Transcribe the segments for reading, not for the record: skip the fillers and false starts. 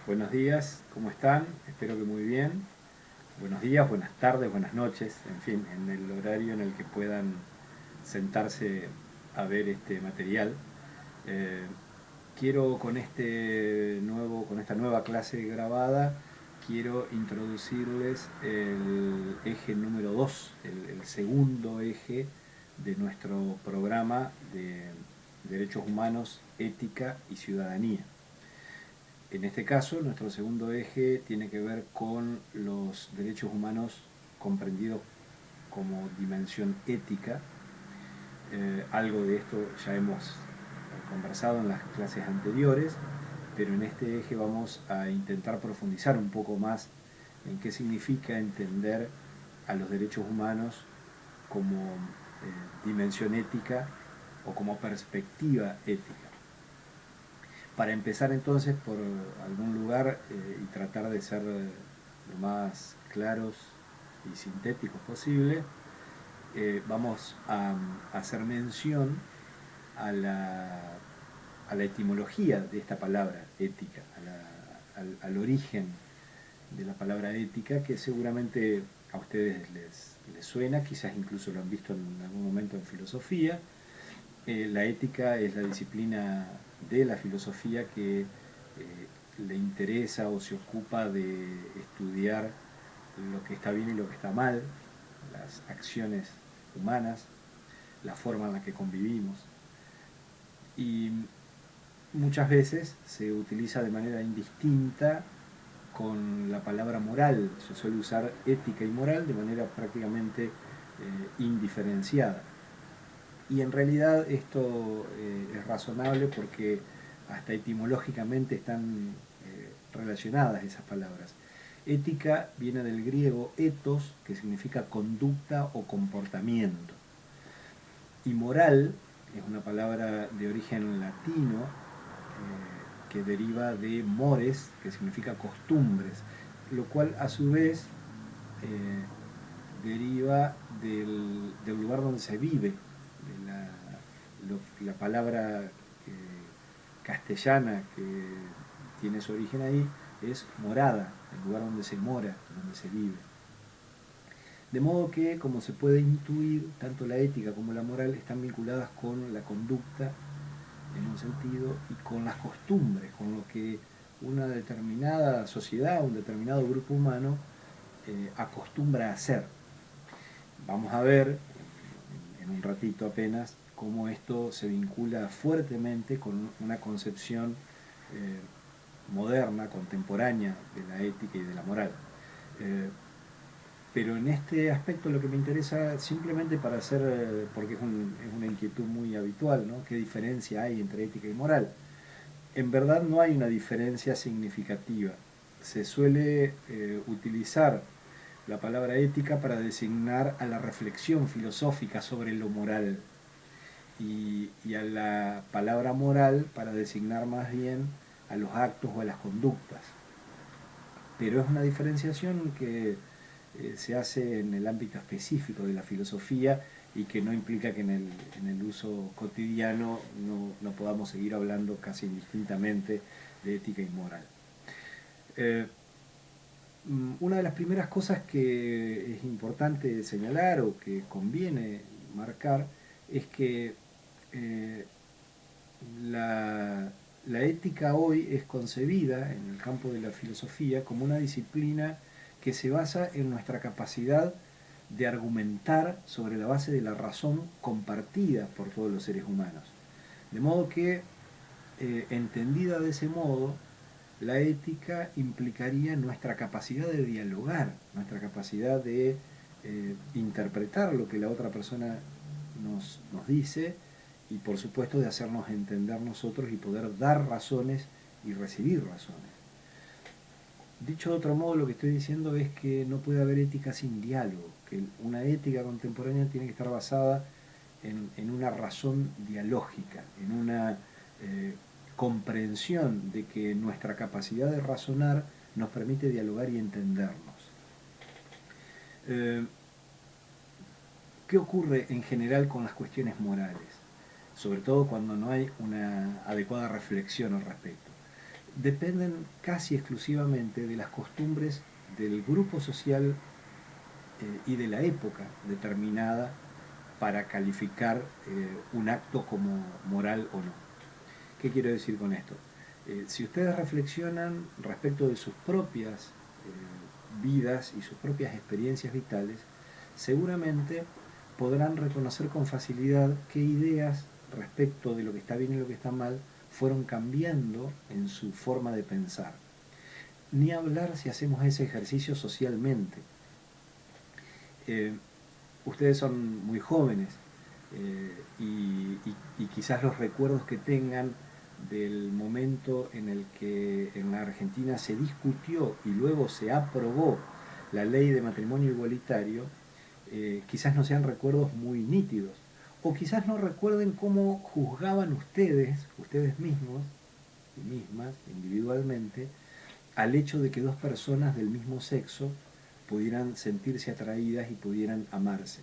Buenos días, ¿cómo están? Espero que muy bien. Buenos días, buenas tardes, buenas noches, en fin, en el horario en el que puedan sentarse a ver este material. Eh, Quiero con esta nueva clase grabada, quiero introducirles el eje número 2, el segundo eje de nuestro programa de Derechos Humanos, Ética y Ciudadanía. En este caso, nuestro segundo eje tiene que ver con los derechos humanos comprendidos como dimensión ética. Algo de esto ya hemos conversado en las clases anteriores, pero en este eje vamos a intentar profundizar un poco más en qué significa entender a los derechos humanos como dimensión ética o como perspectiva ética. Para empezar entonces por algún lugar y tratar de ser lo más claros y sintéticos posible, vamos a hacer mención a la etimología de esta palabra ética, al origen de la palabra ética, que seguramente a ustedes les suena, quizás incluso lo han visto en algún momento en filosofía. La ética es la disciplina de la filosofía que le interesa o se ocupa de estudiar lo que está bien y lo que está mal, las acciones humanas, la forma en la que convivimos. Y muchas veces se utiliza de manera indistinta con la palabra moral. Se suele usar ética y moral de manera prácticamente indiferenciada. Y en realidad esto es razonable porque hasta etimológicamente están relacionadas esas palabras. Ética viene del griego ethos, que significa conducta o comportamiento. Y moral es una palabra de origen latino que deriva de mores, que significa costumbres, lo cual a su vez deriva del lugar donde se vive, de la palabra castellana que tiene su origen ahí es morada, el lugar donde se mora, donde se vive. De modo que, como se puede intuir, tanto la ética como la moral están vinculadas con la conducta en un sentido y con las costumbres, con lo que una determinada sociedad, un determinado grupo humano acostumbra a hacer. Vamos a ver en un ratito apenas cómo esto se vincula fuertemente con una concepción moderna, contemporánea de la ética y de la moral. Pero en este aspecto lo que me interesa, simplemente para hacer, porque es una inquietud muy habitual, ¿no? ¿Qué diferencia hay entre ética y moral? En verdad no hay una diferencia significativa. Se suele utilizar la palabra ética para designar a la reflexión filosófica sobre lo moral y a la palabra moral para designar más bien a los actos o a las conductas. Pero es una diferenciación que se hace en el ámbito específico de la filosofía y que no implica que en el uso cotidiano no podamos seguir hablando casi indistintamente de ética y moral. Eh, una de las primeras cosas que es importante señalar o que conviene marcar es que eh, la ética hoy es concebida en el campo de la filosofía como una disciplina que se basa en nuestra capacidad de argumentar sobre la base de la razón compartida por todos los seres humanos. De modo que, entendida de ese modo, la ética implicaría nuestra capacidad de dialogar, nuestra capacidad de interpretar lo que la otra persona nos dice y por supuesto de hacernos entender nosotros y poder dar razones y recibir razones. Dicho de otro modo, lo que estoy diciendo es que no puede haber ética sin diálogo, que una ética contemporánea tiene que estar basada en una razón dialógica, en una comprensión de que nuestra capacidad de razonar nos permite dialogar y entendernos. Eh, ¿Qué ocurre en general con las cuestiones morales? Sobre todo cuando no hay una adecuada reflexión al respecto. dependen casi exclusivamente de las costumbres del grupo social y de la época determinada para calificar un acto como moral o no. ¿Qué quiero decir con esto? Si ustedes reflexionan respecto de sus propias vidas y sus propias experiencias vitales, seguramente podrán reconocer con facilidad qué ideas respecto de lo que está bien y lo que está mal fueron cambiando en su forma de pensar. Ni hablar si hacemos ese ejercicio socialmente. Eh, Ustedes son muy jóvenes y quizás los recuerdos que tengan del momento en el que en la Argentina se discutió y luego se aprobó la ley de matrimonio igualitario, quizás no sean recuerdos muy nítidos, o quizás no recuerden cómo juzgaban ustedes mismos y mismas, individualmente, al hecho de que dos personas del mismo sexo pudieran sentirse atraídas y pudieran amarse.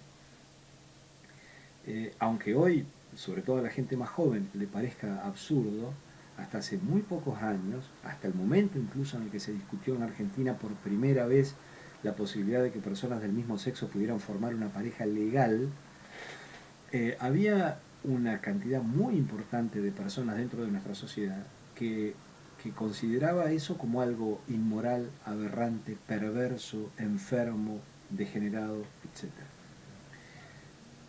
Aunque hoy, sobre todo a la gente más joven, le parezca absurdo, hasta hace muy pocos años, hasta el momento incluso en el que se discutió en Argentina por primera vez la posibilidad de que personas del mismo sexo pudieran formar una pareja legal, había una cantidad muy importante de personas dentro de nuestra sociedad que consideraba eso como algo inmoral, aberrante, perverso, enfermo, degenerado, etc.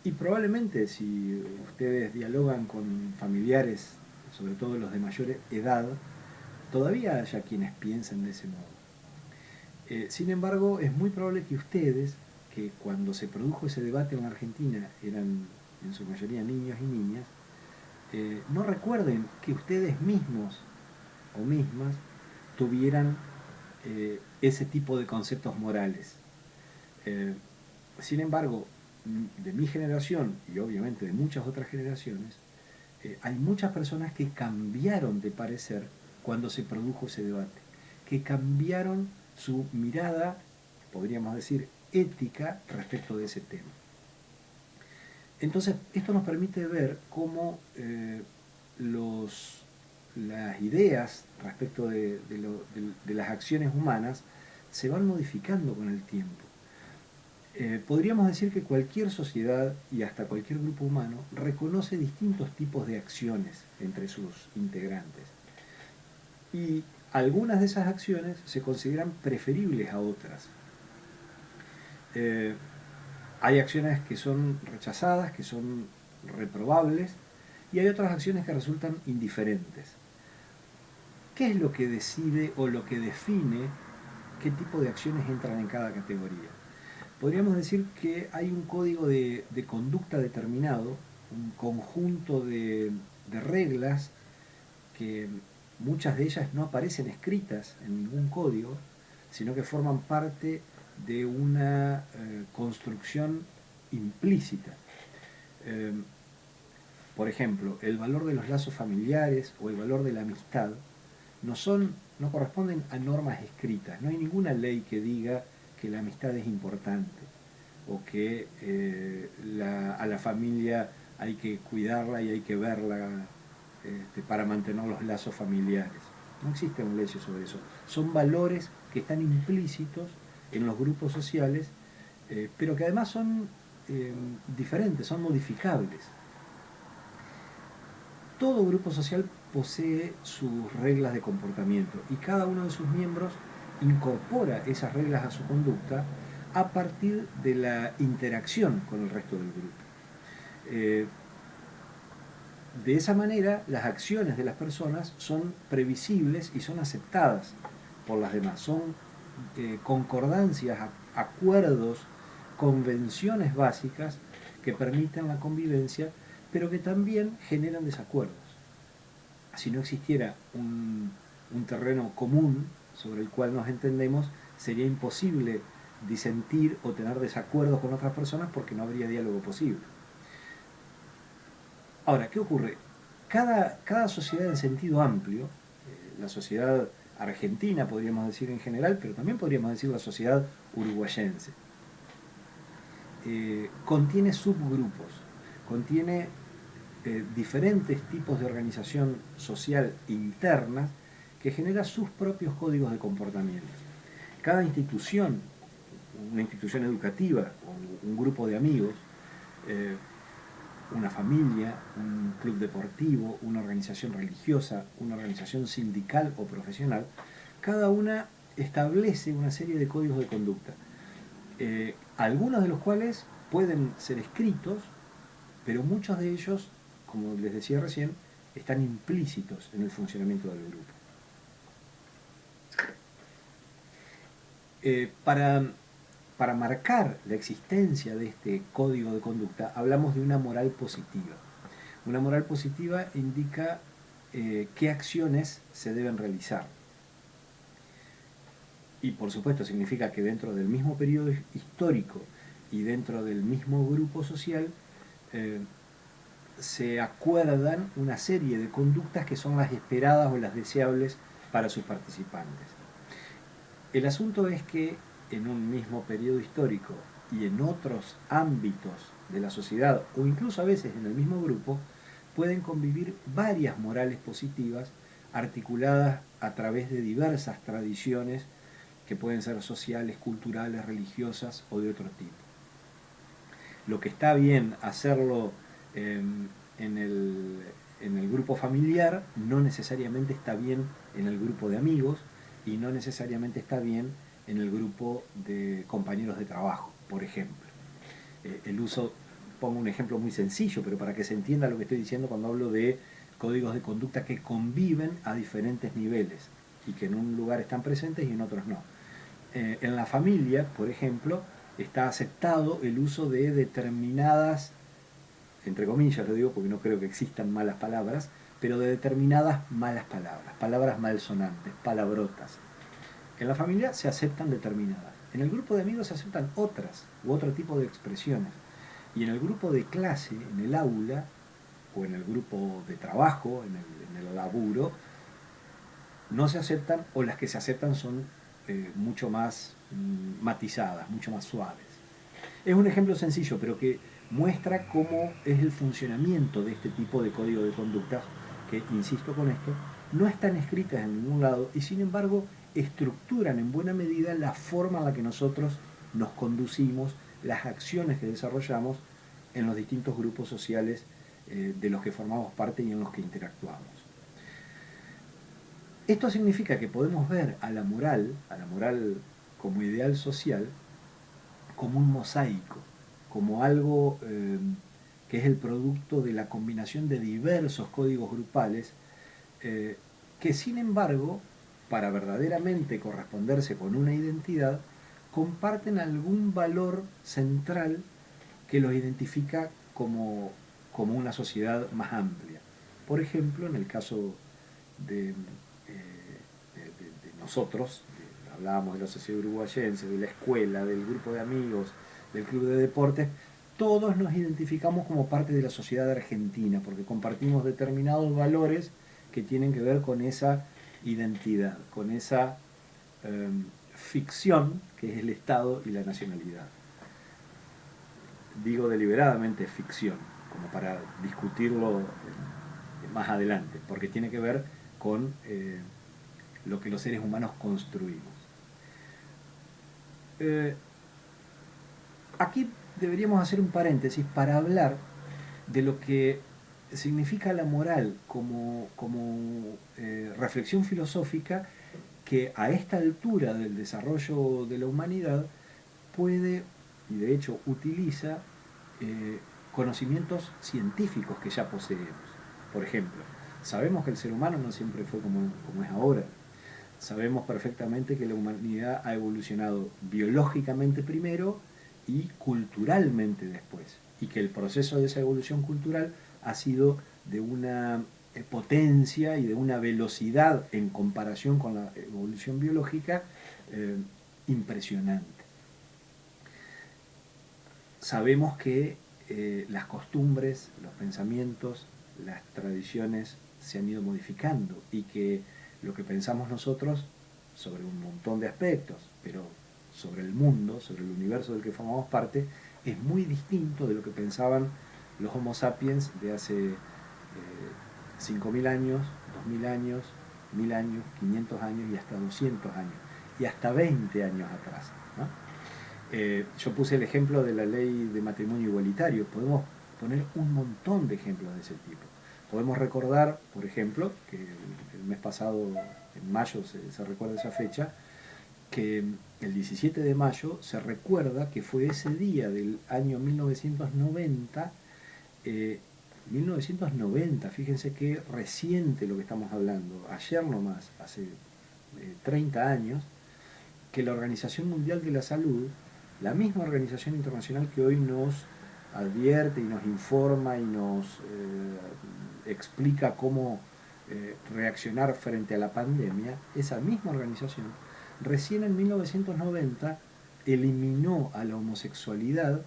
Y probablemente si ustedes dialogan con familiares, sobre todo los de mayor edad, todavía haya quienes piensen de ese modo. Sin embargo, es muy probable que ustedes, que cuando se produjo ese debate en la Argentina eran en su mayoría niños y niñas, no recuerden que ustedes mismos o mismas tuvieran ese tipo de conceptos morales. Eh, Sin embargo, de mi generación y obviamente de muchas otras generaciones, hay muchas personas que cambiaron de parecer cuando se produjo ese debate, que cambiaron su mirada, podríamos decir, ética respecto de ese tema. Entonces, esto nos permite ver cómo las ideas respecto de las acciones humanas se van modificando con el tiempo. Podríamos decir que cualquier sociedad y hasta cualquier grupo humano reconoce distintos tipos de acciones entre sus integrantes. Y algunas de esas acciones se consideran preferibles a otras. Hay acciones que son rechazadas, que son reprobables, y hay otras acciones que resultan indiferentes. ¿Qué es lo que decide o lo que define qué tipo de acciones entran en cada categoría? Podríamos decir que hay un código de conducta determinado, un conjunto de reglas que muchas de ellas no aparecen escritas en ningún código, sino que forman parte de una construcción implícita. Eh, por ejemplo, el valor de los lazos familiares o el valor de la amistad no corresponden a normas escritas. No hay ninguna ley que diga que la amistad es importante o que a la familia hay que cuidarla y hay que verla para mantener los lazos familiares. No existen leyes sobre eso. Son valores que están implícitos en los grupos sociales, pero que además son diferentes, son modificables. Todo grupo social posee sus reglas de comportamiento y cada uno de sus miembros incorpora esas reglas a su conducta a partir de la interacción con el resto del grupo. De esa manera, las acciones de las personas son previsibles y son aceptadas por las demás. Son concordancias, acuerdos, convenciones básicas que permiten la convivencia, pero que también generan desacuerdos. Si no existiera un terreno común sobre el cual nos entendemos, sería imposible disentir o tener desacuerdos con otras personas porque no habría diálogo posible. Ahora, ¿qué ocurre? Cada sociedad en sentido amplio, la sociedad argentina podríamos decir en general, pero también podríamos decir la sociedad uruguayense, contiene subgrupos, contiene diferentes tipos de organización social interna que genera sus propios códigos de comportamiento. Cada institución, una institución educativa, un grupo de amigos, una familia, un club deportivo, una organización religiosa, una organización sindical o profesional, cada una establece una serie de códigos de conducta, algunos de los cuales pueden ser escritos, pero muchos de ellos, como les decía recién, están implícitos en el funcionamiento del grupo. Para marcar la existencia de este código de conducta, hablamos de una moral positiva. Una moral positiva indica qué acciones se deben realizar. Y por supuesto significa que dentro del mismo periodo histórico y dentro del mismo grupo social se acuerdan una serie de conductas que son las esperadas o las deseables para sus participantes. El asunto es que en un mismo periodo histórico y en otros ámbitos de la sociedad, o incluso a veces en el mismo grupo, pueden convivir varias morales positivas articuladas a través de diversas tradiciones que pueden ser sociales, culturales, religiosas o de otro tipo. Lo que está bien hacerlo en el grupo familiar no necesariamente está bien en el grupo de amigos y no necesariamente está bien en el grupo de compañeros de trabajo, por ejemplo. Pongo un ejemplo muy sencillo, pero para que se entienda lo que estoy diciendo cuando hablo de códigos de conducta que conviven a diferentes niveles y que en un lugar están presentes y en otros no. En la familia, por ejemplo, está aceptado el uso de determinadas, entre comillas lo digo porque no creo que existan malas palabras, pero de determinadas malas palabras, palabras malsonantes, palabrotas. En la familia se aceptan determinadas. En el grupo de amigos se aceptan otras u otro tipo de expresiones. Y en el grupo de clase, en el aula, o en el grupo de trabajo, en el laburo, no se aceptan, o las que se aceptan son mucho más matizadas, mucho más suaves. Es un ejemplo sencillo, pero que muestra cómo es el funcionamiento de este tipo de código de conducta, que, insisto con esto, no están escritas en ningún lado y sin embargo estructuran en buena medida la forma en la que nosotros nos conducimos, las acciones que desarrollamos en los distintos grupos sociales de los que formamos parte y en los que interactuamos. Esto significa que podemos ver a la moral como ideal social, como un mosaico, como algo que es el producto de la combinación de diversos códigos grupales que sin embargo, para verdaderamente corresponderse con una identidad, comparten algún valor central que los identifica como una sociedad más amplia. Por ejemplo, en el caso de nosotros, hablábamos de la sociedad uruguayense, de la escuela, del grupo de amigos, del club de deportes, todos nos identificamos como parte de la sociedad argentina, porque compartimos determinados valores que tienen que ver con esa identidad, con esa ficción que es el Estado y la nacionalidad. Digo deliberadamente ficción, como para discutirlo más adelante, porque tiene que ver con lo que los seres humanos construimos. Aquí deberíamos hacer un paréntesis para hablar de lo que significa la moral como reflexión filosófica que a esta altura del desarrollo de la humanidad puede, y de hecho utiliza, conocimientos científicos que ya poseemos. Por ejemplo, sabemos que el ser humano no siempre fue como es ahora. Sabemos perfectamente que la humanidad ha evolucionado biológicamente primero y culturalmente después, y que el proceso de esa evolución cultural ha sido de una potencia y de una velocidad en comparación con la evolución biológica impresionante. Sabemos que las costumbres, los pensamientos, las tradiciones se han ido modificando y que lo que pensamos nosotros sobre un montón de aspectos, pero sobre el mundo, sobre el universo del que formamos parte, es muy distinto de lo que pensaban los Homo sapiens de hace 5.000 años, 2.000 años, 1000 años, 500 años y hasta 200 años, y hasta 20 años atrás, ¿no? Yo puse el ejemplo de la ley de matrimonio igualitario, podemos poner un montón de ejemplos de ese tipo. Podemos recordar, por ejemplo, que el mes pasado, en mayo se recuerda esa fecha, que el 17 de mayo se recuerda que fue ese día del año 1990, 1990, fíjense qué reciente lo que estamos hablando, ayer nomás, hace 30 años, que la Organización Mundial de la Salud, la misma organización internacional que hoy nos advierte y nos informa y nos explica cómo reaccionar frente a la pandemia, esa misma organización recién en 1990 eliminó a la homosexualidad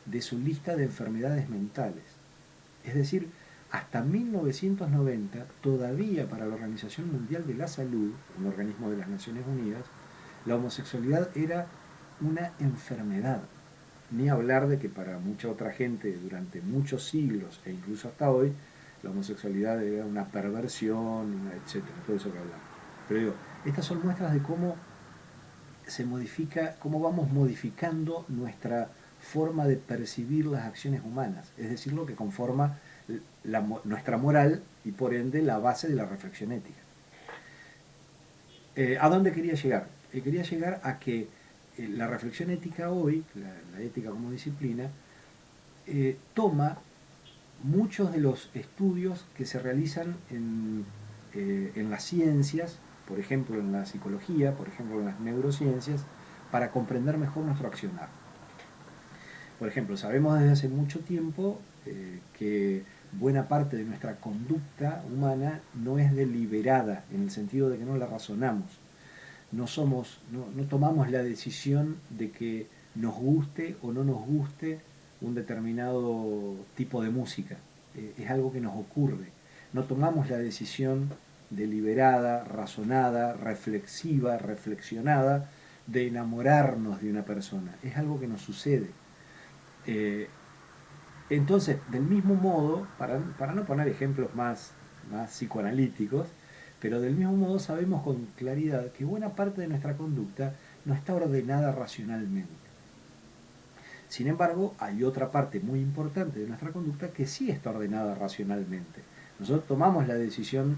de su lista de enfermedades mentales. Es decir, hasta 1990 todavía para la Organización Mundial de la Salud, un organismo de las Naciones Unidas, la homosexualidad era una enfermedad. Ni hablar de que para mucha otra gente durante muchos siglos e incluso hasta hoy, la homosexualidad era una perversión, etcétera, todo eso que hablamos. Pero digo, estas son muestras de cómo se modifica, cómo vamos modificando nuestra forma de percibir las acciones humanas, es decir, lo que conforma nuestra moral y por ende la base de la reflexión ética. ¿A dónde quería llegar? Quería llegar a que la reflexión ética hoy, la ética como disciplina, toma muchos de los estudios que se realizan en las ciencias, por ejemplo en la psicología, por ejemplo en las neurociencias, para comprender mejor nuestro accionar. Por ejemplo, sabemos desde hace mucho tiempo que buena parte de nuestra conducta humana no es deliberada, en el sentido de que no la razonamos. No tomamos la decisión de que nos guste o no nos guste un determinado tipo de música. Es algo que nos ocurre. No tomamos la decisión deliberada, razonada, reflexiva, reflexionada de enamorarnos de una persona. Es algo que nos sucede. Entonces, del mismo modo, para no poner ejemplos más psicoanalíticos, pero del mismo modo sabemos con claridad que buena parte de nuestra conducta no está ordenada racionalmente. Sin embargo, hay otra parte muy importante de nuestra conducta que sí está ordenada racionalmente. Nosotros tomamos la decisión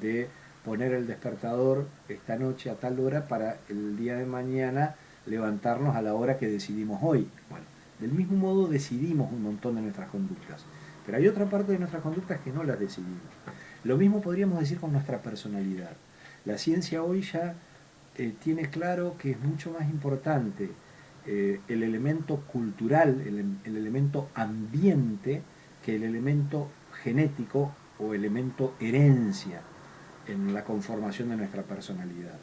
de poner el despertador esta noche a tal hora para el día de mañana levantarnos a la hora que decidimos hoy. Bueno, del mismo modo decidimos un montón de nuestras conductas, pero hay otra parte de nuestras conductas que no las decidimos. Lo mismo podríamos decir con nuestra personalidad. La ciencia hoy ya tiene claro que es mucho más importante el elemento cultural, el elemento ambiente, que el elemento genético o elemento herencia en la conformación de nuestra personalidad.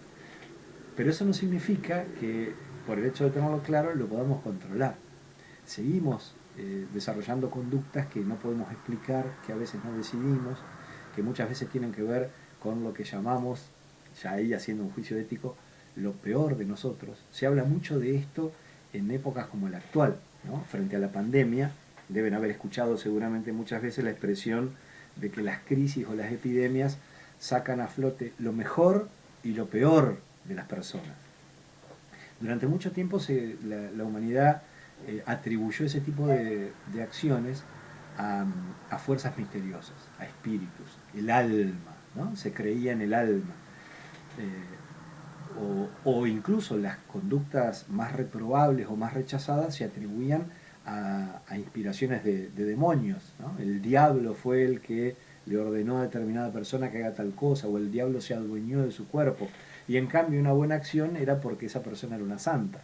Pero eso no significa que por el hecho de tenerlo claro lo podamos controlar. Seguimos desarrollando conductas que no podemos explicar, que a veces no decidimos, que muchas veces tienen que ver con lo que llamamos, ya ahí haciendo un juicio ético, lo peor de nosotros. Se habla mucho de esto en épocas como la actual, ¿no? Frente a la pandemia, deben haber escuchado seguramente muchas veces la expresión de que las crisis o las epidemias sacan a flote lo mejor y lo peor de las personas. Durante mucho tiempo la humanidad atribuyó ese tipo de acciones a fuerzas misteriosas, a espíritus, el alma, ¿no? Se creía en el alma. O incluso las conductas más reprobables o más rechazadas se atribuían a inspiraciones de demonios, ¿no? El diablo fue el que le ordenó a determinada persona que haga tal cosa, o el diablo se adueñó de su cuerpo, y en cambio una buena acción era porque esa persona era una santa.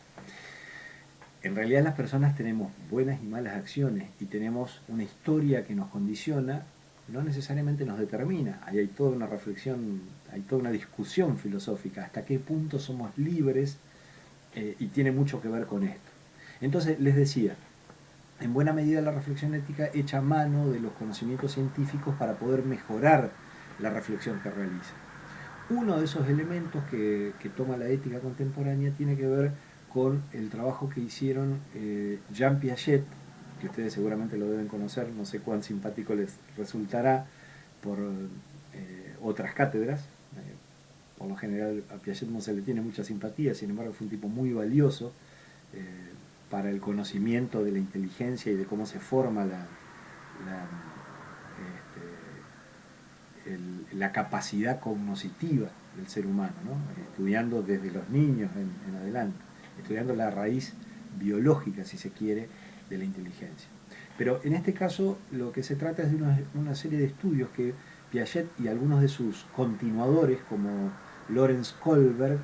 En realidad las personas tenemos buenas y malas acciones y tenemos una historia que nos condiciona, no necesariamente nos determina. Ahí hay toda una reflexión, hay toda una discusión filosófica, hasta qué punto somos libres, y tiene mucho que ver con esto. Entonces les decía, en buena medida la reflexión ética echa mano de los conocimientos científicos para poder mejorar la reflexión que realiza. Uno de esos elementos que toma la ética contemporánea tiene que ver con el trabajo que hicieron Jean Piaget, que ustedes seguramente lo deben conocer, no sé cuán simpático les resultará por otras cátedras, por lo general a Piaget no se le tiene mucha simpatía, sin embargo fue un tipo muy valioso para el conocimiento de la inteligencia y de cómo se forma la capacidad cognitiva del ser humano, ¿no? Estudiando desde los niños en adelante, estudiando la raíz biológica, si se quiere, de la inteligencia. Pero en este caso lo que se trata es de una serie de estudios que Piaget y algunos de sus continuadores, como Lorenz Kohlberg,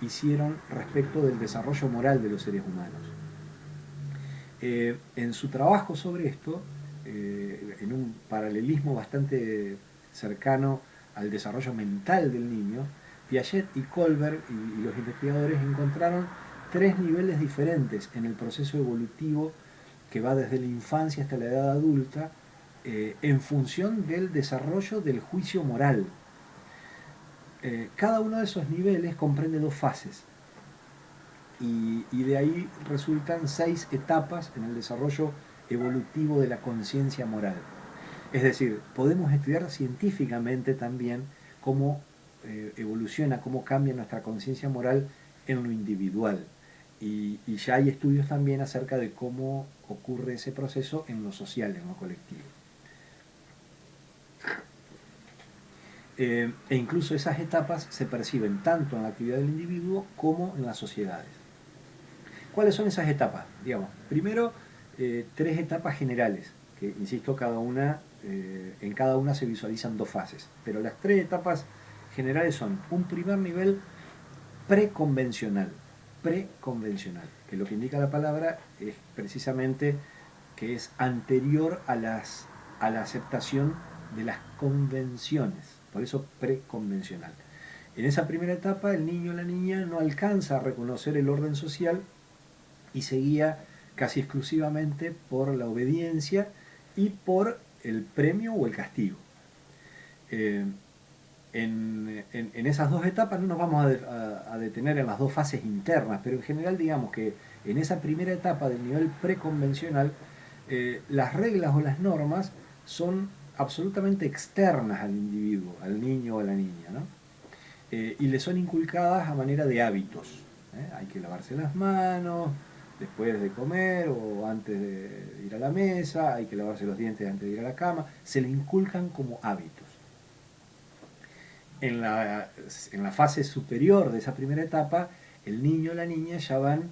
hicieron respecto del desarrollo moral de los seres humanos. En su trabajo sobre esto, en un paralelismo bastante cercano al desarrollo mental del niño, Piaget y Kohlberg y los investigadores encontraron tres niveles diferentes en el proceso evolutivo que va desde la infancia hasta la edad adulta, en función del desarrollo del juicio moral. Cada uno de esos niveles comprende dos fases, y de ahí resultan 6 etapas en el desarrollo evolutivo de la conciencia moral. Es decir, podemos estudiar científicamente también cómo evoluciona, cómo cambia nuestra conciencia moral en lo individual. Y ya hay estudios también acerca de cómo ocurre ese proceso en lo social, en lo colectivo. E incluso esas etapas se perciben tanto en la actividad del individuo como en las sociedades. ¿Cuáles son esas etapas? Digamos, primero, 3 etapas generales, que insisto, en cada una se visualizan 2 fases, pero las 3 etapas generales son un primer nivel preconvencional, que lo que indica la palabra es precisamente que es anterior a la aceptación de las convenciones, por eso preconvencional. En esa primera etapa el niño o la niña no alcanza a reconocer el orden social y se guía casi exclusivamente por la obediencia y por el premio o el castigo. En esas 2 etapas no nos vamos a detener en las 2 fases internas, pero en general digamos que en esa primera etapa del nivel preconvencional, las reglas o las normas son absolutamente externas al individuo, al niño o a la niña, ¿no? Y le son inculcadas a manera de hábitos. Hay que lavarse las manos después de comer o antes de ir a la mesa, hay que lavarse los dientes antes de ir a la cama, se le inculcan como hábitos. En la fase superior de esa primera etapa, el niño o la niña ya van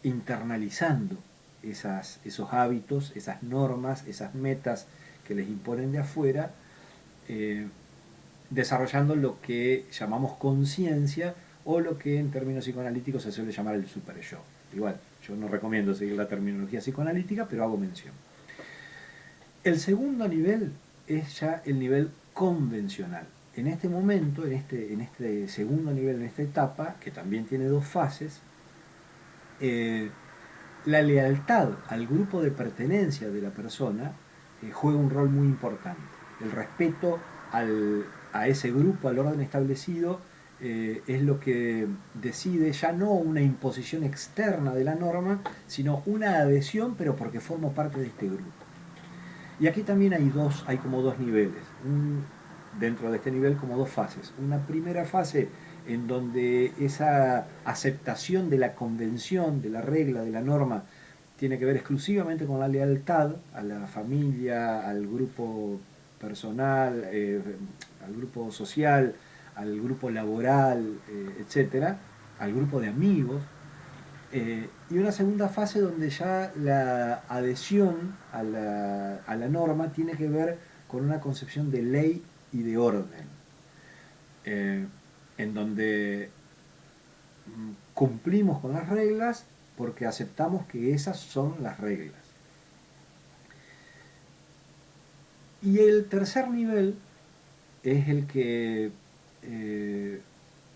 internalizando esos hábitos, esas normas, esas metas que les imponen de afuera, desarrollando lo que llamamos conciencia o lo que en términos psicoanalíticos se suele llamar el super yo. Igual, yo no recomiendo seguir la terminología psicoanalítica, pero hago mención. El segundo nivel es ya el nivel convencional. En este momento, en este segundo nivel, en esta etapa, que también tiene 2 fases, la lealtad al grupo de pertenencia de la persona juega un rol muy importante. El respeto a ese grupo, al orden establecido, es lo que decide ya no una imposición externa de la norma, sino una adhesión, pero porque formo parte de este grupo. Y aquí también hay como 2 niveles, dentro de este nivel como 2 fases. Una primera fase en donde esa aceptación de la convención, de la regla, de la norma, tiene que ver exclusivamente con la lealtad a la familia, al grupo personal, al grupo social, al grupo laboral, etcétera, al grupo de amigos. Y una segunda fase donde ya la adhesión a la norma tiene que ver con una concepción de ley y de orden, en donde cumplimos con las reglas porque aceptamos que esas son las reglas. Y el tercer nivel es el que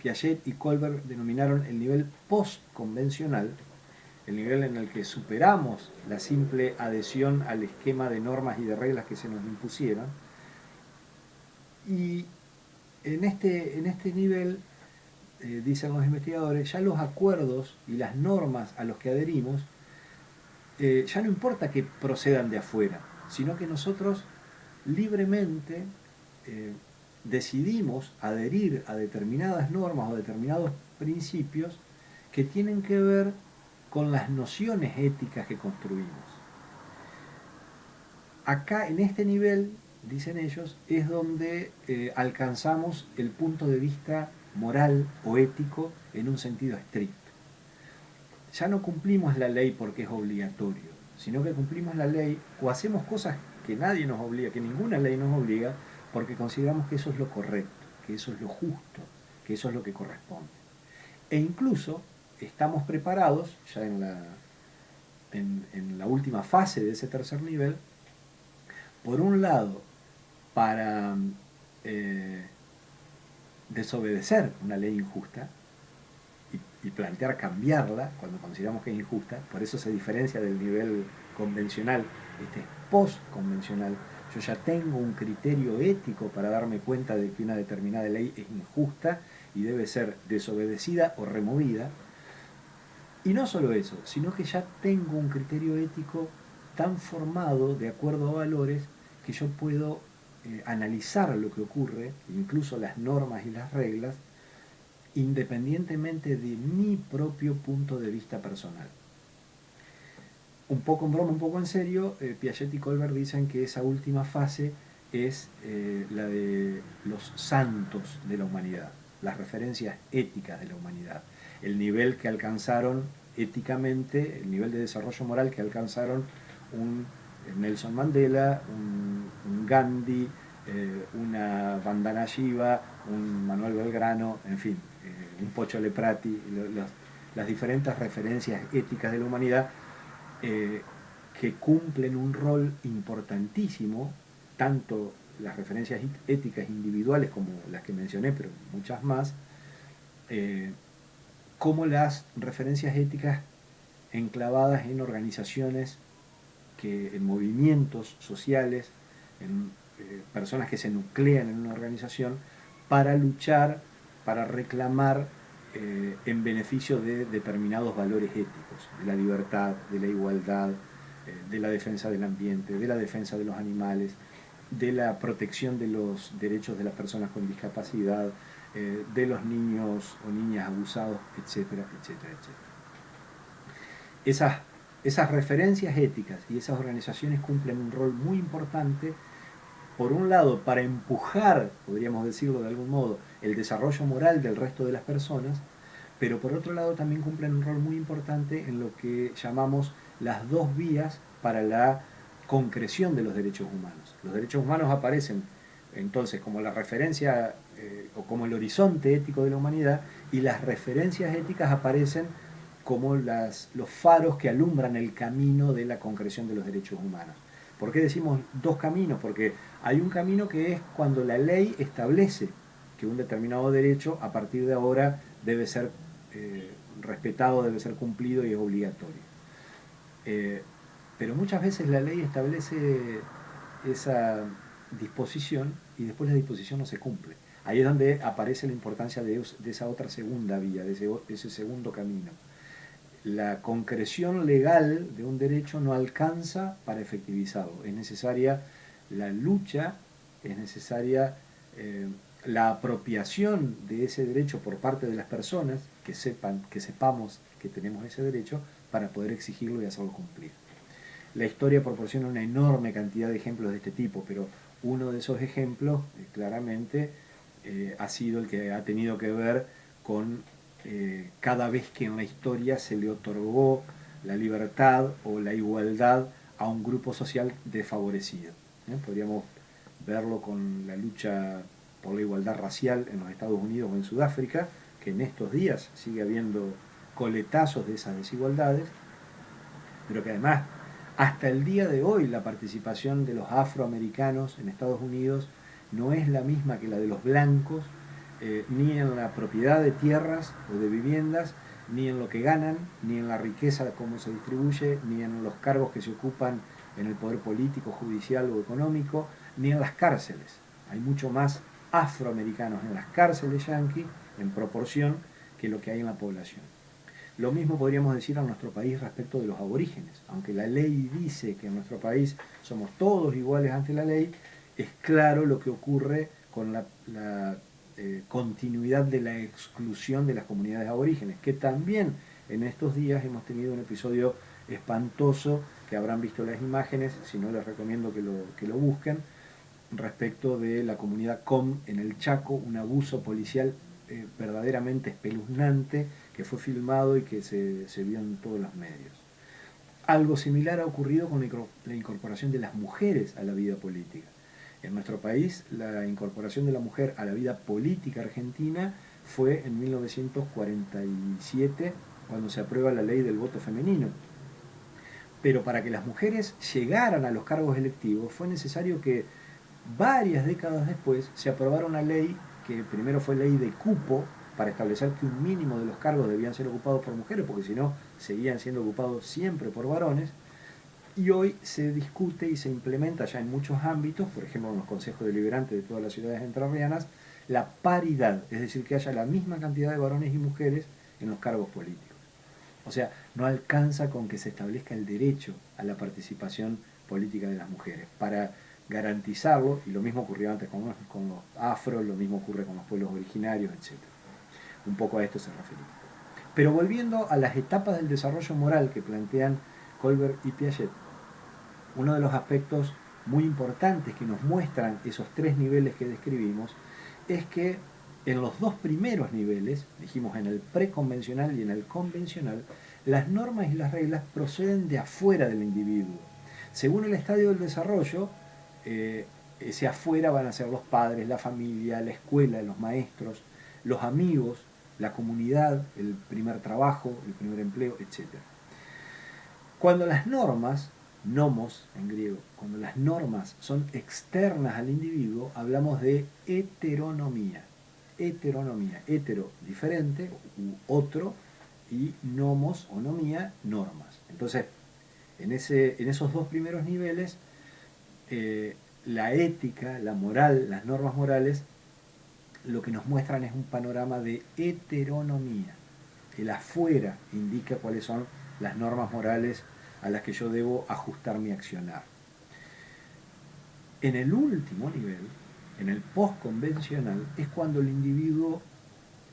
Piaget y Kohlberg denominaron el nivel postconvencional, el nivel en el que superamos la simple adhesión al esquema de normas y de reglas que se nos impusieron. Y en este nivel, dicen los investigadores, ya los acuerdos y las normas a los que adherimos, ya no importa que procedan de afuera, sino que nosotros libremente decidimos adherir a determinadas normas o determinados principios que tienen que ver con las nociones éticas que construimos. Acá, en este nivel, dicen ellos, es donde alcanzamos el punto de vista moral o ético en un sentido estricto. Ya no cumplimos la ley porque es obligatorio, sino que cumplimos la ley o hacemos cosas que nadie nos obliga, que ninguna ley nos obliga, porque consideramos que eso es lo correcto, que eso es lo justo, que eso es lo que corresponde. E incluso estamos preparados, ya en la última fase de ese tercer nivel, por un lado, para desobedecer una ley injusta y plantear cambiarla cuando consideramos que es injusta. Por eso se diferencia del nivel convencional. Este es post-convencional. Yo ya tengo un criterio ético para darme cuenta de que una determinada ley es injusta y debe ser desobedecida o removida. Y no solo eso, sino que ya tengo un criterio ético tan formado de acuerdo a valores que yo puedo analizar lo que ocurre, incluso las normas y las reglas, independientemente de mi propio punto de vista personal. Un poco en broma, un poco en serio, Piaget y Kohlberg dicen que esa última fase es la de los santos de la humanidad, las referencias éticas de la humanidad, el nivel que alcanzaron éticamente, el nivel de desarrollo moral que alcanzaron un Nelson Mandela, un Gandhi, una Vandana Shiva, un Manuel Belgrano, en fin, un Pocho Leprati, las diferentes referencias éticas de la humanidad que cumplen un rol importantísimo, tanto las referencias éticas individuales como las que mencioné, pero muchas más, como las referencias éticas enclavadas en organizaciones, en movimientos sociales, en personas que se nuclean en una organización para luchar, para reclamar en beneficio de determinados valores éticos, de la libertad, de la igualdad, de la defensa del ambiente, de la defensa de los animales, de la protección de los derechos de las personas con discapacidad, de los niños o niñas abusados, etcétera, etcétera, etcétera. Esas referencias éticas y esas organizaciones cumplen un rol muy importante, por un lado, para empujar, podríamos decirlo de algún modo, el desarrollo moral del resto de las personas, pero por otro lado también cumplen un rol muy importante en lo que llamamos las dos vías para la concreción de los derechos humanos. Los derechos humanos aparecen entonces como la referencia o como el horizonte ético de la humanidad, y las referencias éticas aparecen como los faros que alumbran el camino de la concreción de los derechos humanos. ¿Por qué decimos dos caminos? Porque hay un camino que es cuando la ley establece que un determinado derecho a partir de ahora debe ser respetado, debe ser cumplido y es obligatorio. Pero muchas veces la ley establece esa disposición y después la disposición no se cumple. Ahí es donde aparece la importancia de esa otra segunda vía, de ese segundo camino. La concreción legal de un derecho no alcanza para efectivizarlo. Es necesaria la lucha, es necesaria la apropiación de ese derecho por parte de las personas que sepamos que tenemos ese derecho para poder exigirlo y hacerlo cumplir. La historia proporciona una enorme cantidad de ejemplos de este tipo, pero uno de esos ejemplos claramente ha sido el que ha tenido que ver con cada vez que en la historia se le otorgó la libertad o la igualdad a un grupo social desfavorecido. Podríamos verlo con la lucha por la igualdad racial en los Estados Unidos o en Sudáfrica, que en estos días sigue habiendo coletazos de esas desigualdades, pero que además hasta el día de hoy la participación de los afroamericanos en Estados Unidos no es la misma que la de los blancos, ni en la propiedad de tierras o de viviendas, ni en lo que ganan, ni en la riqueza cómo se distribuye, ni en los cargos que se ocupan en el poder político, judicial o económico, ni en las cárceles. Hay mucho más afroamericanos en las cárceles yanquis en proporción que lo que hay en la población. Lo mismo podríamos decir a nuestro país respecto de los aborígenes. Aunque la ley dice que en nuestro país somos todos iguales ante la ley, es claro lo que ocurre con la continuidad de la exclusión de las comunidades aborígenes, que también en estos días hemos tenido un episodio espantoso, que habrán visto las imágenes, si no les recomiendo que lo busquen, respecto de la comunidad COM en el Chaco, un abuso policial verdaderamente espeluznante que fue filmado y que se vio en todos los medios. Algo similar ha ocurrido con la incorporación de las mujeres a la vida política. En nuestro país, la incorporación de la mujer a la vida política argentina fue en 1947, cuando se aprueba la ley del voto femenino. Pero para que las mujeres llegaran a los cargos electivos fue necesario que varias décadas después se aprobara una ley que primero fue ley de cupo, para establecer que un mínimo de los cargos debían ser ocupados por mujeres, porque si no seguían siendo ocupados siempre por varones, y hoy se discute y se implementa ya en muchos ámbitos, por ejemplo en los consejos deliberantes de todas las ciudades entrerrianas, la paridad, es decir, que haya la misma cantidad de varones y mujeres en los cargos políticos. O sea, no alcanza con que se establezca el derecho a la participación política de las mujeres. Para garantizarlo, y lo mismo ocurrió antes con los afros, lo mismo ocurre con los pueblos originarios, etc. Un poco a esto se refería. Pero volviendo a las etapas del desarrollo moral que plantean Kohlberg y Piaget, uno de los aspectos muy importantes que nos muestran esos tres niveles que describimos es que en los dos primeros niveles, dijimos en el preconvencional y en el convencional, las normas y las reglas proceden de afuera del individuo. Según el estadio del desarrollo, ese afuera van a ser los padres, la familia, la escuela, los maestros, los amigos, la comunidad, el primer trabajo, el primer empleo, etc. Cuando las normas, nomos en griego, cuando las normas son externas al individuo, hablamos de heteronomía. Heteronomía, hetero, diferente, u otro, y nomos o nomía, normas. Entonces, en esos dos primeros niveles, la ética, la moral, las normas morales, lo que nos muestran es un panorama de heteronomía. El afuera indica cuáles son las normas morales a las que yo debo ajustar mi accionar. En el último nivel, en el postconvencional, es cuando el individuo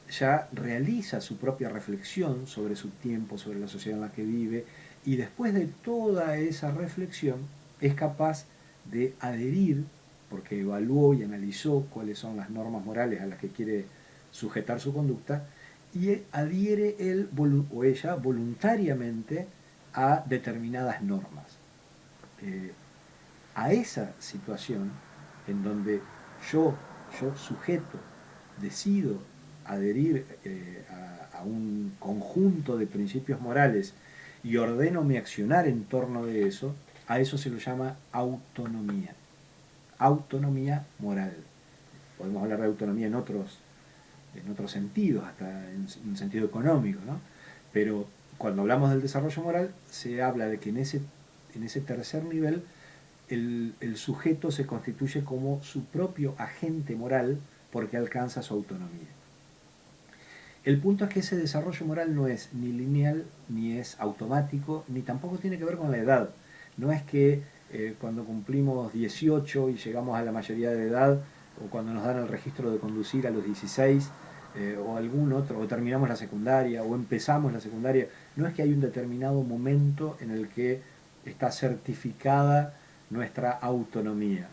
ya realiza su propia reflexión sobre su tiempo, sobre la sociedad en la que vive, y después de toda esa reflexión es capaz de adherir, porque evaluó y analizó cuáles son las normas morales a las que quiere sujetar su conducta, y adhiere él o ella voluntariamente a determinadas normas. A esa situación en donde yo sujeto, decido adherir a un conjunto de principios morales y ordeno mi accionar en torno de eso, a eso se lo llama autonomía. Autonomía moral. Podemos hablar de autonomía en otros sentidos, hasta en un sentido económico, ¿no? Pero cuando hablamos del desarrollo moral, se habla de que en ese tercer nivel el sujeto se constituye como su propio agente moral porque alcanza su autonomía. El punto es que ese desarrollo moral no es ni lineal, ni es automático, ni tampoco tiene que ver con la edad. No es que cuando cumplimos 18 y llegamos a la mayoría de edad, o cuando nos dan el registro de conducir a los 16, o algún otro, o terminamos la secundaria, o empezamos la secundaria, no es que hay un determinado momento en el que está certificada nuestra autonomía.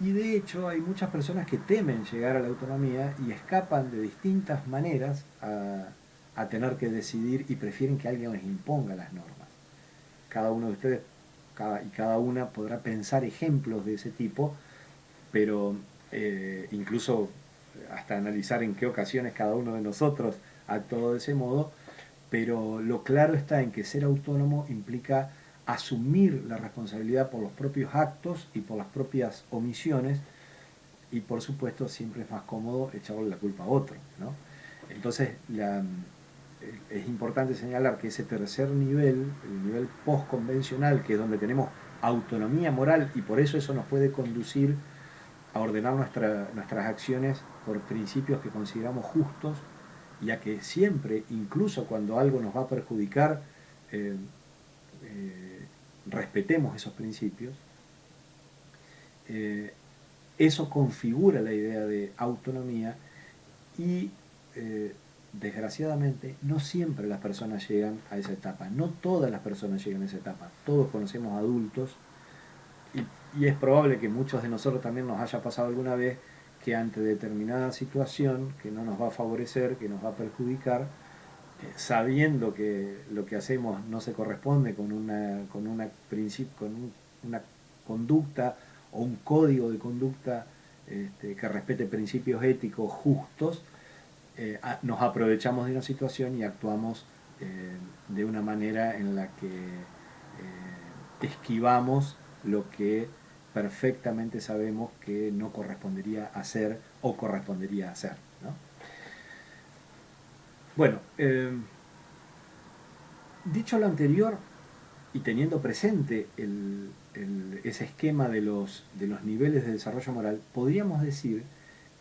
Y de hecho hay muchas personas que temen llegar a la autonomía y escapan de distintas maneras a tener que decidir y prefieren que alguien les imponga las normas. Cada uno de ustedes y cada una podrá pensar ejemplos de ese tipo, pero incluso hasta analizar en qué ocasiones cada uno de nosotros ha actuado de ese modo, pero lo claro está en que ser autónomo implica asumir la responsabilidad por los propios actos y por las propias omisiones, y por supuesto siempre es más cómodo echarle la culpa a otro, ¿no? Entonces es importante señalar que ese tercer nivel, el nivel postconvencional, que es donde tenemos autonomía moral, y por eso nos puede conducir a ordenar nuestras acciones por principios que consideramos justos, ya que siempre, incluso cuando algo nos va a perjudicar, respetemos esos principios. Eso configura la idea de autonomía y desgraciadamente no siempre las personas llegan a esa etapa, no todas las personas llegan a esa etapa, todos conocemos adultos y es probable que muchos de nosotros también nos haya pasado alguna vez que ante determinada situación que no nos va a favorecer, que nos va a perjudicar, sabiendo que lo que hacemos no se corresponde con una conducta o un código de conducta que respete principios éticos justos, nos aprovechamos de una situación y actuamos de una manera en la que esquivamos lo que perfectamente sabemos que no correspondería hacer o correspondería hacer, ¿no? Bueno, dicho lo anterior y teniendo presente ese esquema de los niveles de desarrollo moral, podríamos decir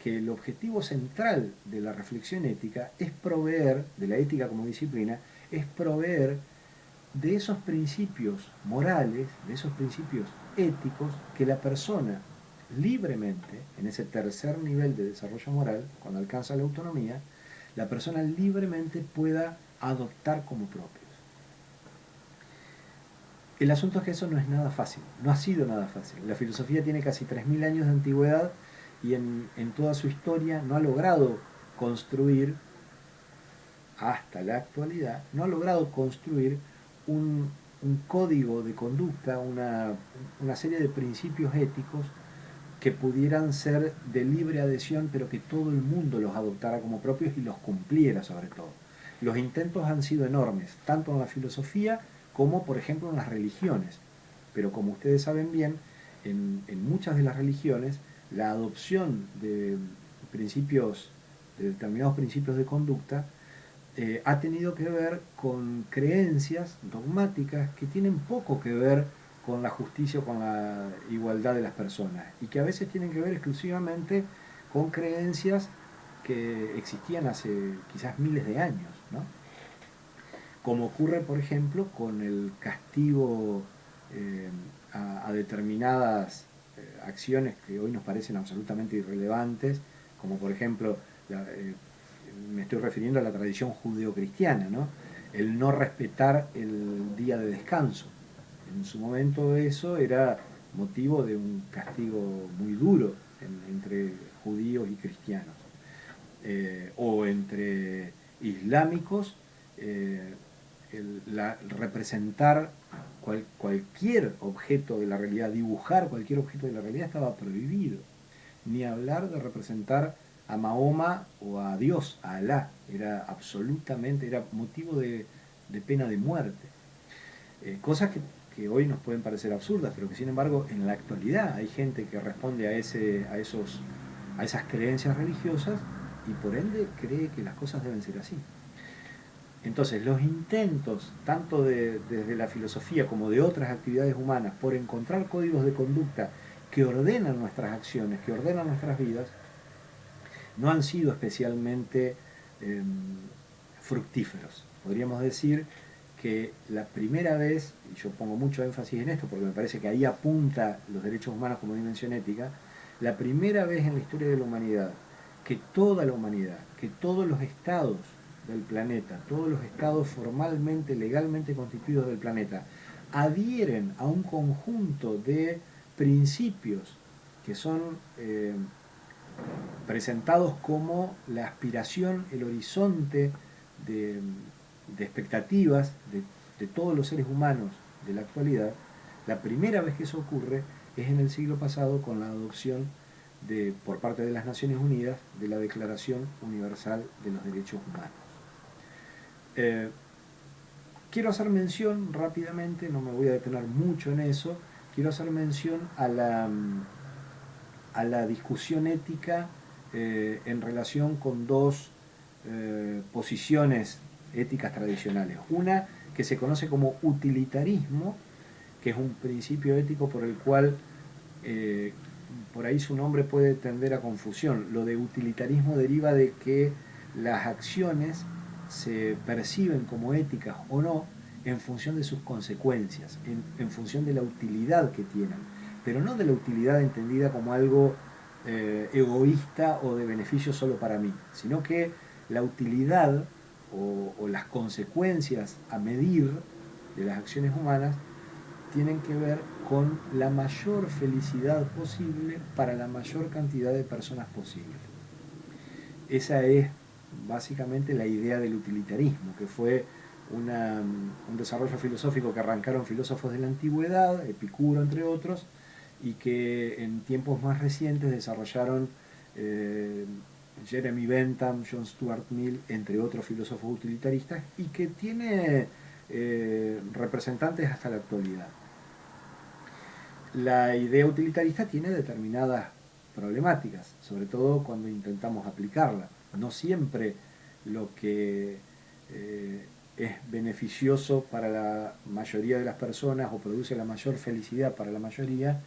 que el objetivo central de la reflexión ética es proveer, de la ética como disciplina, es proveer de esos principios morales, de esos principios éticos que la persona libremente, en ese tercer nivel de desarrollo moral, cuando alcanza la autonomía, la persona libremente pueda adoptar como propios. El asunto es que eso no es nada fácil, no ha sido nada fácil. La filosofía tiene casi 3000 años de antigüedad y en toda su historia no ha logrado construir, hasta la actualidad, no ha logrado construir un código de conducta, una serie de principios éticos que pudieran ser de libre adhesión, pero que todo el mundo los adoptara como propios y los cumpliera sobre todo. Los intentos han sido enormes, tanto en la filosofía como, por ejemplo, en las religiones. Pero como ustedes saben bien, en muchas de las religiones, la adopción de principios, de determinados principios de conducta, ha tenido que ver con creencias dogmáticas que tienen poco que ver con la justicia o con la igualdad de las personas y que a veces tienen que ver exclusivamente con creencias que existían hace quizás miles de años, ¿no? Como ocurre, por ejemplo, con el castigo a determinadas acciones que hoy nos parecen absolutamente irrelevantes, como por ejemplo me estoy refiriendo a la tradición judeocristiana, ¿no? El no respetar el día de descanso. En su momento eso era motivo de un castigo muy duro entre judíos y cristianos. O entre islámicos, representar cualquier objeto de la realidad, dibujar cualquier objeto de la realidad estaba prohibido. Ni hablar de representar a Mahoma o a Dios, a Alá, era motivo de pena de muerte. Cosas que hoy nos pueden parecer absurdas, pero que sin embargo en la actualidad hay gente que responde a esas creencias religiosas y por ende cree que las cosas deben ser así. Entonces los intentos, tanto desde la filosofía como de otras actividades humanas, por encontrar códigos de conducta que ordenan nuestras acciones, que ordenan nuestras vidas, no han sido especialmente fructíferos. Podríamos decir que la primera vez, y yo pongo mucho énfasis en esto porque me parece que ahí apunta los derechos humanos como dimensión ética, la primera vez en la historia de la humanidad que toda la humanidad, que todos los estados del planeta, todos los estados formalmente, legalmente constituidos del planeta, adhieren a un conjunto de principios que son presentados como la aspiración, el horizonte de expectativas de todos los seres humanos de la actualidad, la primera vez que eso ocurre es en el siglo pasado con la adopción por parte de las Naciones Unidas de la Declaración Universal de los Derechos Humanos. Quiero hacer mención rápidamente, no me voy a detener mucho en eso, quiero hacer mención a la discusión ética en relación con dos posiciones éticas tradicionales. Una que se conoce como utilitarismo, que es un principio ético por el cual por ahí su nombre puede tender a confusión. Lo de utilitarismo deriva de que las acciones se perciben como éticas o no en función de sus consecuencias, en función de la utilidad que tienen, pero no de la utilidad entendida como algo egoísta o de beneficio solo para mí, sino que la utilidad o las consecuencias a medir de las acciones humanas tienen que ver con la mayor felicidad posible para la mayor cantidad de personas posible. Esa es básicamente la idea del utilitarismo, que fue un desarrollo filosófico que arrancaron filósofos de la antigüedad, Epicuro entre otros, y que en tiempos más recientes desarrollaron Jeremy Bentham, John Stuart Mill, entre otros filósofos utilitaristas, y que tiene representantes hasta la actualidad. La idea utilitarista tiene determinadas problemáticas, sobre todo cuando intentamos aplicarla. No siempre lo que es beneficioso para la mayoría de las personas o produce la mayor felicidad para la mayoría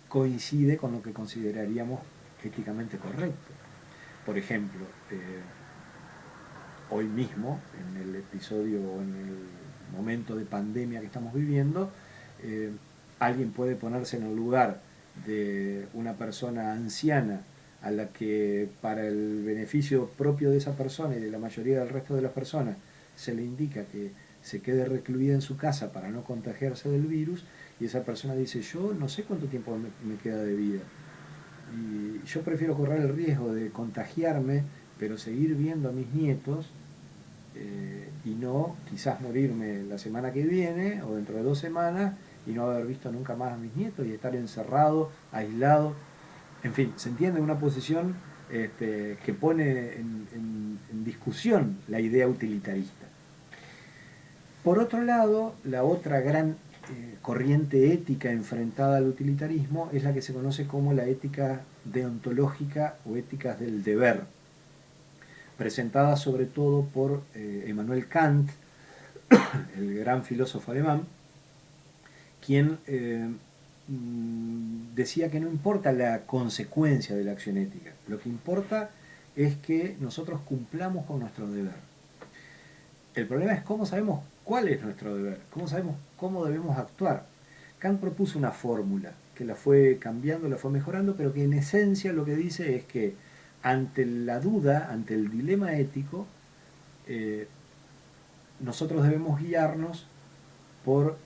coincide con lo que consideraríamos éticamente correcto. Por ejemplo, hoy mismo, en el episodio o en el momento de pandemia que estamos viviendo, alguien puede ponerse en el lugar de una persona anciana a la que para el beneficio propio de esa persona y de la mayoría del resto de las personas se le indica que se quede recluida en su casa para no contagiarse del virus, y esa persona dice: yo no sé cuánto tiempo me queda de vida y yo prefiero correr el riesgo de contagiarme pero seguir viendo a mis nietos, y no quizás morirme la semana que viene o dentro de 2 semanas y no haber visto nunca más a mis nietos y estar encerrado, aislado. En fin, se entiende una posición que pone en discusión la idea utilitarista. Por otro lado, la otra gran corriente ética enfrentada al utilitarismo es la que se conoce como la ética deontológica o éticas del deber, presentada sobre todo por Immanuel Kant, el gran filósofo alemán, quien decía que no importa la consecuencia de la acción ética, lo que importa es que nosotros cumplamos con nuestro deber. El problema es cómo sabemos cuál es nuestro deber, cómo sabemos cómo debemos actuar. Kant propuso una fórmula que la fue cambiando, la fue mejorando, pero que en esencia lo que dice es que ante la duda, ante el dilema ético, nosotros debemos guiarnos por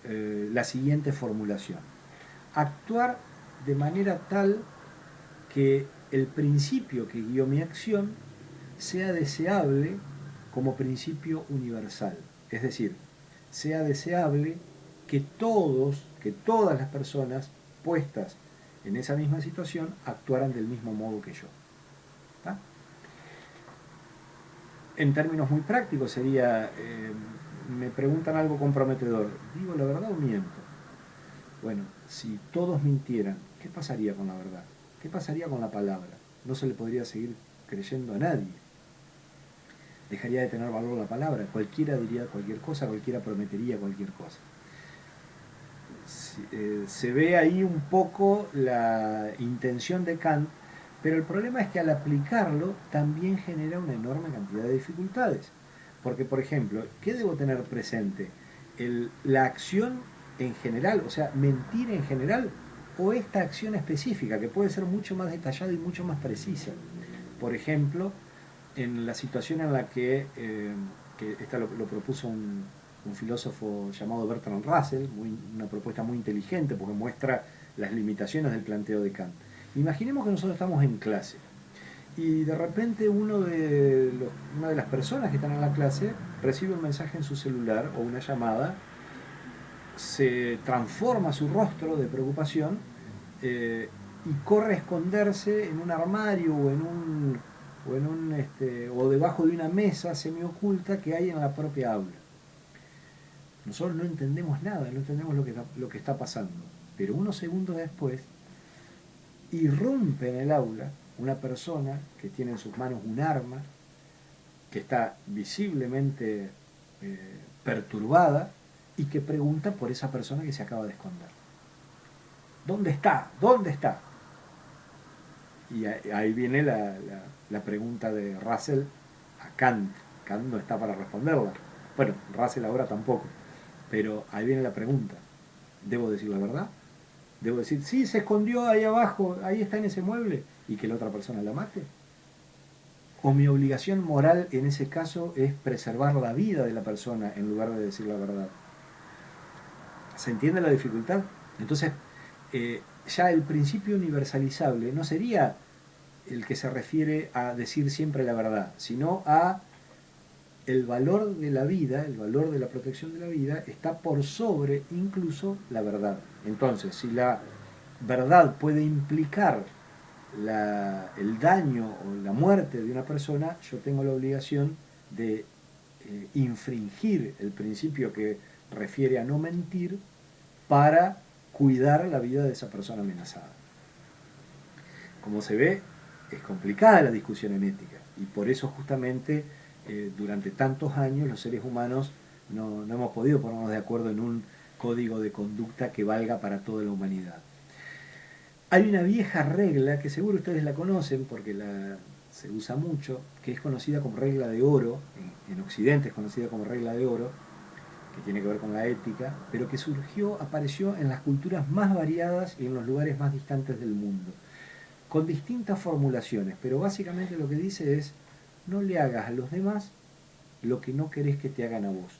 la siguiente formulación: actuar de manera tal que el principio que guió mi acción sea deseable como principio universal. Es decir, sea deseable que todas las personas puestas en esa misma situación actuaran del mismo modo que yo. ¿Tá? En términos muy prácticos sería, me preguntan algo comprometedor, ¿digo la verdad o miento? Bueno, si todos mintieran, ¿qué pasaría con la verdad? ¿Qué pasaría con la palabra? No se le podría seguir creyendo a nadie. Dejaría de tener valor la palabra. Cualquiera diría cualquier cosa, cualquiera prometería cualquier cosa. Se ve ahí un poco la intención de Kant, pero el problema es que al aplicarlo también genera una enorme cantidad de dificultades. Porque, por ejemplo, ¿qué debo tener presente? La acción en general, o sea, mentir en general, o esta acción específica, que puede ser mucho más detallada y mucho más precisa. Por ejemplo, en la situación en la que esta lo propuso un filósofo llamado Bertrand Russell, una propuesta muy inteligente porque muestra las limitaciones del planteo de Kant. Imaginemos que nosotros estamos en clase y de repente una de las personas que están en la clase recibe un mensaje en su celular o una llamada, se transforma su rostro de preocupación y corre a esconderse en un armario o debajo de una mesa semioculta que hay en la propia aula. Nosotros no entendemos nada, no entendemos lo que está pasando, pero unos segundos después irrumpe en el aula una persona que tiene en sus manos un arma, que está visiblemente perturbada y que pregunta por esa persona que se acaba de esconder. ¿Dónde está? ¿Dónde está? Y ahí viene la pregunta de Russell a Kant. Kant no está para responderla. Bueno, Russell ahora tampoco. Pero ahí viene la pregunta. ¿Debo decir la verdad? ¿Debo decir, sí, se escondió ahí abajo, ahí está en ese mueble, y que la otra persona la mate? ¿O mi obligación moral en ese caso es preservar la vida de la persona en lugar de decir la verdad? ¿Se entiende la dificultad? Entonces, ya el principio universalizable no sería el que se refiere a decir siempre la verdad, sino a el valor de la vida, el valor de la protección de la vida, está por sobre incluso la verdad. Entonces, si la verdad puede implicar el daño o la muerte de una persona, yo tengo la obligación de infringir el principio que refiere a no mentir para cuidar la vida de esa persona amenazada. Como se ve, es complicada la discusión en ética y por eso justamente durante tantos años los seres humanos no hemos podido ponernos de acuerdo en un código de conducta que valga para toda la humanidad. Hay una vieja regla que seguro ustedes la conocen porque se usa mucho, que es conocida como regla de oro, en Occidente es conocida como regla de oro, que tiene que ver con la ética, pero que apareció en las culturas más variadas y en los lugares más distantes del mundo, con distintas formulaciones, pero básicamente lo que dice es, no le hagas a los demás lo que no querés que te hagan a vos.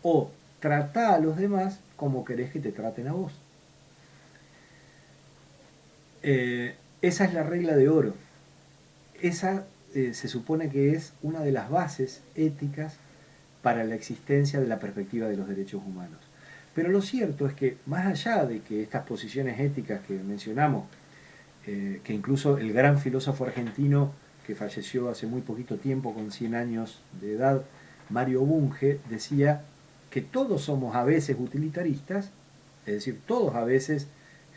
O trata a los demás como querés que te traten a vos. Esa es la regla de oro. Esa se supone que es una de las bases éticas para la existencia de la perspectiva de los derechos humanos. Pero lo cierto es que más allá de que estas posiciones éticas que mencionamos, que incluso el gran filósofo argentino que falleció hace muy poquito tiempo, con 100 años de edad, Mario Bunge, decía que todos somos a veces utilitaristas, es decir, todos a veces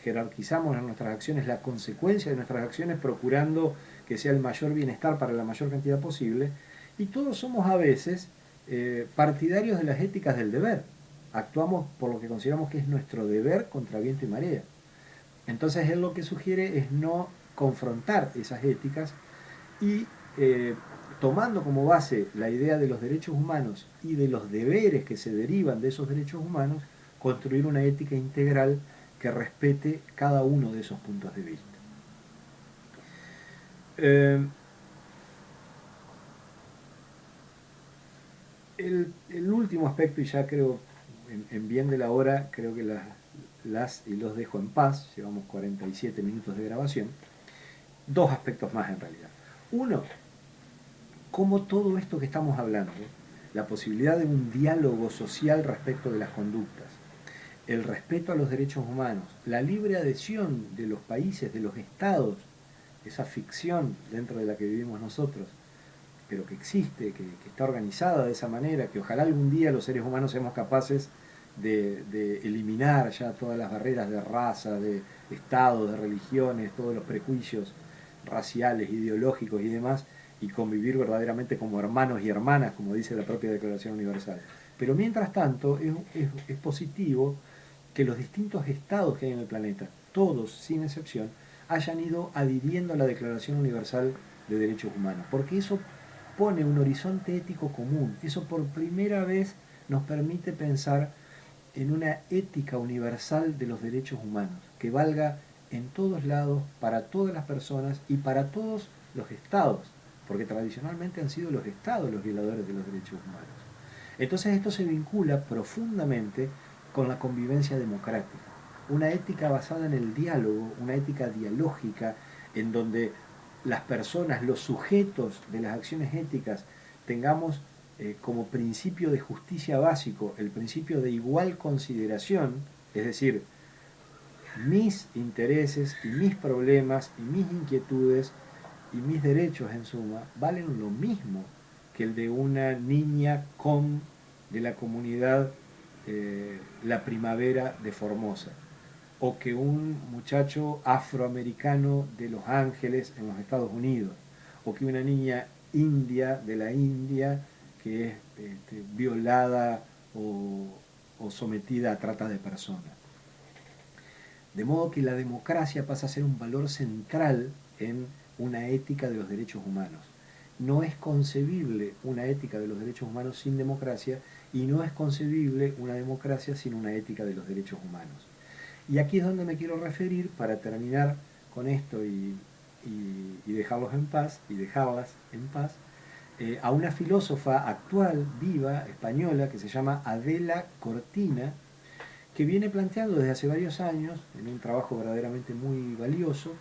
jerarquizamos en nuestras acciones la consecuencia de nuestras acciones procurando que sea el mayor bienestar para la mayor cantidad posible, y todos somos a veces partidarios de las éticas del deber. Actuamos por lo que consideramos que es nuestro deber contra viento y marea. Entonces él lo que sugiere es no confrontar esas éticas y tomando como base la idea de los derechos humanos y de los deberes que se derivan de esos derechos humanos, construir una ética integral que respete cada uno de esos puntos de vista. El último aspecto, y ya creo en bien de la hora, creo que las y los dejo en paz, llevamos 47 minutos de grabación, dos aspectos más en realidad. Uno, cómo todo esto que estamos hablando, la posibilidad de un diálogo social respecto de las conductas, el respeto a los derechos humanos, la libre adhesión de los países, de los estados, esa ficción dentro de la que vivimos nosotros, pero que existe, que está organizada de esa manera, que ojalá algún día los seres humanos seamos capaces de eliminar ya todas las barreras de raza, de estados, de religiones, todos los prejuicios raciales, ideológicos y demás, y convivir verdaderamente como hermanos y hermanas, como dice la propia Declaración Universal. Pero mientras tanto es positivo que los distintos estados que hay en el planeta, todos sin excepción, hayan ido adhiriendo a la Declaración Universal de Derechos Humanos, porque eso pone un horizonte ético común, eso por primera vez nos permite pensar en una ética universal de los derechos humanos, que valga en todos lados, para todas las personas y para todos los estados, porque tradicionalmente han sido los estados los violadores de los derechos humanos. Entonces esto se vincula profundamente con la convivencia democrática, una ética basada en el diálogo, una ética dialógica, en donde las personas, los sujetos de las acciones éticas, tengamos como principio de justicia básico el principio de igual consideración, es decir, mis intereses y mis problemas y mis inquietudes y mis derechos en suma valen lo mismo que el de una niña de la comunidad La Primavera de Formosa, o que un muchacho afroamericano de Los Ángeles en los Estados Unidos, o que una niña india de la India que es violada o sometida a trata de personas. De modo que la democracia pasa a ser un valor central en una ética de los derechos humanos. No es concebible una ética de los derechos humanos sin democracia y no es concebible una democracia sin una ética de los derechos humanos. Y aquí es donde me quiero referir para terminar con esto y dejarlos en paz, y dejarlas en paz, a una filósofa actual, viva, española, que se llama Adela Cortina, que viene planteando desde hace varios años, en un trabajo verdaderamente muy valioso,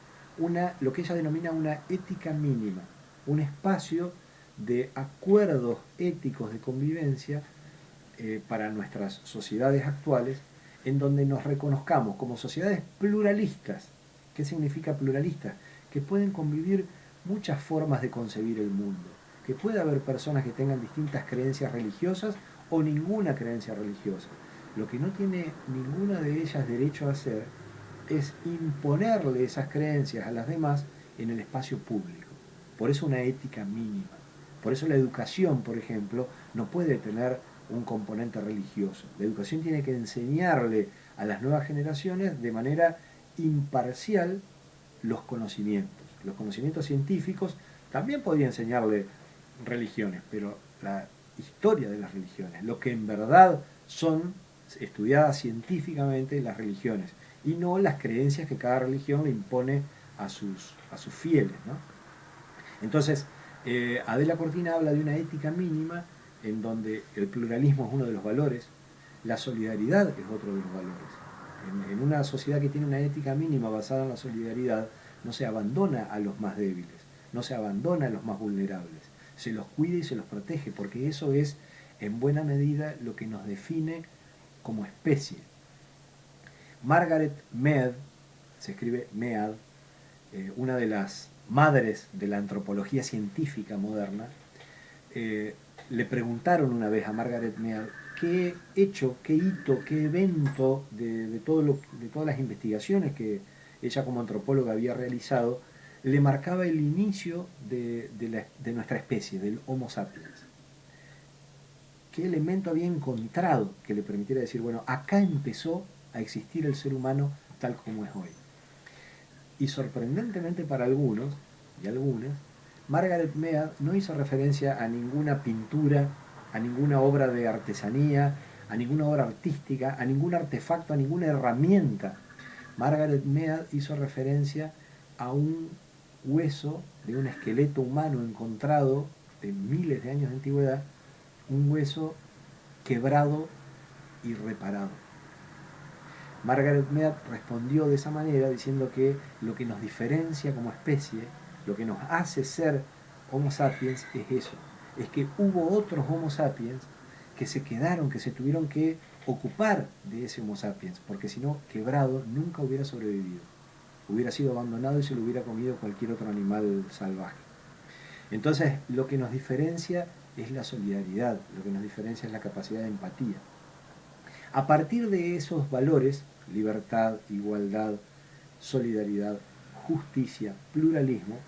lo que ella denomina una ética mínima, un espacio de acuerdos éticos de convivencia para nuestras sociedades actuales, en donde nos reconozcamos como sociedades pluralistas. ¿Qué significa pluralistas? Que pueden convivir muchas formas de concebir el mundo, que puede haber personas que tengan distintas creencias religiosas o ninguna creencia religiosa. Lo que no tiene ninguna de ellas derecho a hacer es imponerle esas creencias a las demás en el espacio público. Por eso una ética mínima. Por eso la educación, por ejemplo, no puede tener un componente religioso. La educación tiene que enseñarle a las nuevas generaciones de manera imparcial los conocimientos. Los conocimientos científicos también podría enseñarle religiones, pero la historia de las religiones, lo que en verdad son estudiadas científicamente las religiones, y no las creencias que cada religión le impone a sus fieles, ¿no? Entonces, Adela Cortina habla de una ética mínima en donde el pluralismo es uno de los valores, la solidaridad es otro de los valores. En una sociedad que tiene una ética mínima basada en la solidaridad, no se abandona a los más débiles, no se abandona a los más vulnerables, se los cuida y se los protege, porque eso es en buena medida lo que nos define como especie. Margaret Mead, se escribe Mead, una de las madres de la antropología científica moderna, le preguntaron una vez a Margaret Mead qué hecho, qué hito, qué evento de todas las investigaciones que ella como antropóloga había realizado le marcaba el inicio de nuestra especie, del Homo sapiens. ¿Qué elemento había encontrado que le permitiera decir, bueno, acá empezó a existir el ser humano tal como es hoy? Y sorprendentemente para algunos y algunas, Margaret Mead no hizo referencia a ninguna pintura, a ninguna obra de artesanía, a ninguna obra artística, a ningún artefacto, a ninguna herramienta. Margaret Mead hizo referencia a un hueso de un esqueleto humano encontrado de miles de años de antigüedad, un hueso quebrado y reparado. Margaret Mead respondió de esa manera diciendo que lo que nos diferencia como especie, lo que nos hace ser Homo sapiens es eso, es que hubo otros Homo sapiens que se quedaron, que se tuvieron que ocupar de ese Homo sapiens, porque si no, quebrado, nunca hubiera sobrevivido, hubiera sido abandonado y se lo hubiera comido cualquier otro animal salvaje. Entonces, lo que nos diferencia es la solidaridad, lo que nos diferencia es la capacidad de empatía. A partir de esos valores, libertad, igualdad, solidaridad, justicia, pluralismo,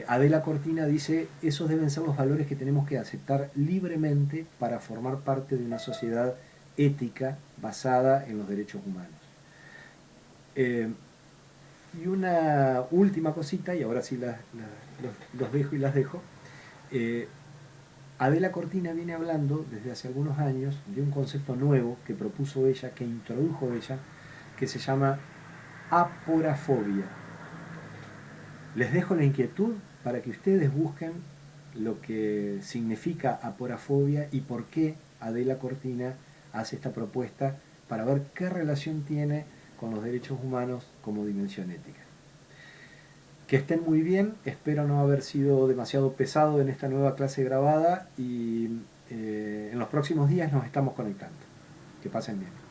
Adela Cortina dice, esos deben ser los valores que tenemos que aceptar libremente para formar parte de una sociedad ética basada en los derechos humanos. Y una última cosita, y ahora sí los dejo y las dejo. Adela Cortina viene hablando desde hace algunos años de un concepto nuevo que propuso ella, que introdujo ella, que se llama aporafobia. Les dejo la inquietud para que ustedes busquen lo que significa aporafobia y por qué Adela Cortina hace esta propuesta para ver qué relación tiene con los derechos humanos como dimensión ética. Que estén muy bien, espero no haber sido demasiado pesado en esta nueva clase grabada y en los próximos días nos estamos conectando. Que pasen bien.